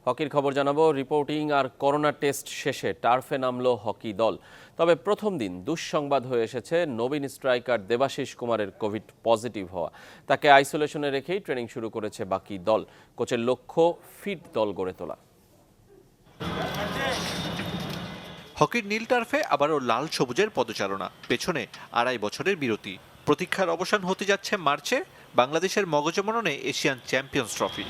হকির খবর জানাবো। রিপোর্টিং আর করোনা টেস্ট শেষে টার্ফে নামলো হকি দল। তবে প্রথম দিন দুঃসংবাদ হয়ে এসেছে নবীন স্ট্রাইকার দেবাশিস কুমারের কোভিড পজিটিভ হওয়া। তাকে আইসোলেশনে রেখেই ট্রেনিং শুরু করেছে বাকি দল। কোচের লক্ষ্য ফিট দল গড়ে তোলা। হকির নীল টার্ফে আবারও লাল সবুজের পদচারণা, পেছনে 2.5 বছরের বিরতি। প্রতীক্ষার অবসান হতে যাচ্ছে মার্চে বাংলাদেশের মগজমননে এশিয়ান চ্যাম্পিয়ন্স ট্রফি।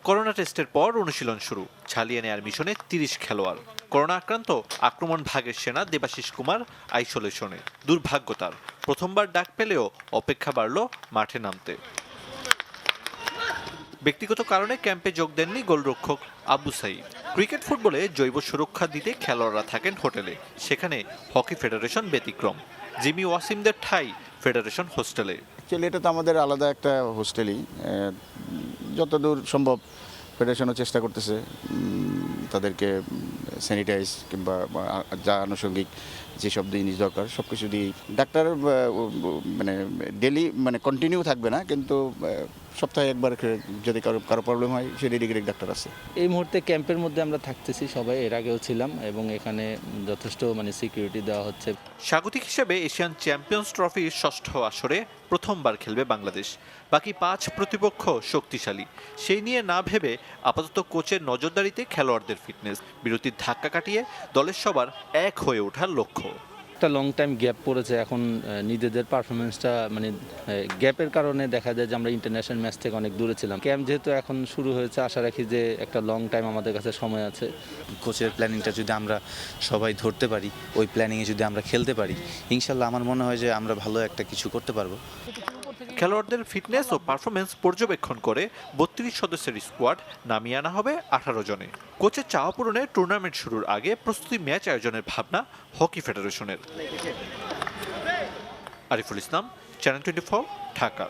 করোনা টেস্টের পর অনুশীলন শুরু, ছালিয়ে নেয়ার মিশনে 30 খেলোয়াড়। করোনা আক্রান্ত আক্রমণ ভাগের সেনা দেবাশিস কুমার আইসোলেশনে। দুর্ভাগ্য তার, প্রথমবার ডাক পেলেও অপেক্ষা বাড়ল মাঠে নামতে। ব্যক্তিগত কারণে ক্যাম্পে যোগ দেননি গোলরক্ষক আবু সাইদ। ক্রিকেট ফুটবলে জৈব সুরক্ষা দিতে খেলোয়াড়রা থাকেন হোটেলে, সেখানে হকি ফেডারেশন ব্যতিক্রম। জিমি ওয়াসিমদের ঠাঁই ফেডারেশন হোস্টেলে। অ্যাকচুয়ালি এটা তো আমাদের আলাদা একটা হোস্টেলই, যতদূর সম্ভব ফেডারেশনও চেষ্টা করতেছে তাদেরকে স্যানিটাইজ কিংবা যা আনুষঙ্গিক যেসব জিনিস দরকার সব কিছু দিয়ে। ডাক্তার মানে ডেলি মানে কন্টিনিউ থাকবে না, কিন্তু সপ্তাহে একবার যদি কারো প্রবলেম হয় সে ডেডিকেটেড ডাক্তার আছে। এই মুহূর্তে ক্যাম্পের মধ্যে আমরা থাকতেছি সবাই, এর আগেও ছিলাম এবং এখানে যথেষ্ট সিকিউরিটি দেওয়া হচ্ছে। স্বাগতিক হিসেবে এশিয়ান চ্যাম্পিয়ন্স ট্রফির ষষ্ঠ আসরে প্রথমবার খেলবে বাংলাদেশ। বাকি 5 প্রতিপক্ষ শক্তিশালী, সেই নিয়ে না ভেবে আপাতত কোচের নজরদারিতে খেলোয়াড়দের ফিটনেস। বিরতির ধাক্কা কাটিয়ে দলের সবার এক হয়ে ওঠার লক্ষ্য। একটা লং টাইম গ্যাপ পড়েছে, এখন নিজেদের পারফরমেন্সটা গ্যাপের কারণে দেখা যায় যে আমরা ইন্টারন্যাশনাল ম্যাচ থেকে অনেক দূরে ছিলাম। ক্যাম্প যেহেতু এখন শুরু হয়েছে, আশা রাখি যে একটা লং টাইম আমাদের কাছে সময় আছে। কোচের প্ল্যানিংটা যদি আমরা সবাই ধরতে পারি, ওই প্ল্যানিংয়ে যদি আমরা খেলতে পারি, ইনশাল্লাহ আমার মনে হয় যে আমরা ভালো একটা কিছু করতে পারবো। খেলোয়াড়দের ফিটনেস ও পারফরমেন্স পর্যবেক্ষণ করে 32 সদস্যের স্কোয়াড নামিয়ে আনা হবে 18 জনে। কোচের চাওয়া পূরণে টুর্নামেন্ট শুরুর আগে প্রস্তুতি ম্যাচ আয়োজনের ভাবনা হকি ফেডারেশনের। আরিফুল ইসলাম, চ্যানেল 24, ঢাকা।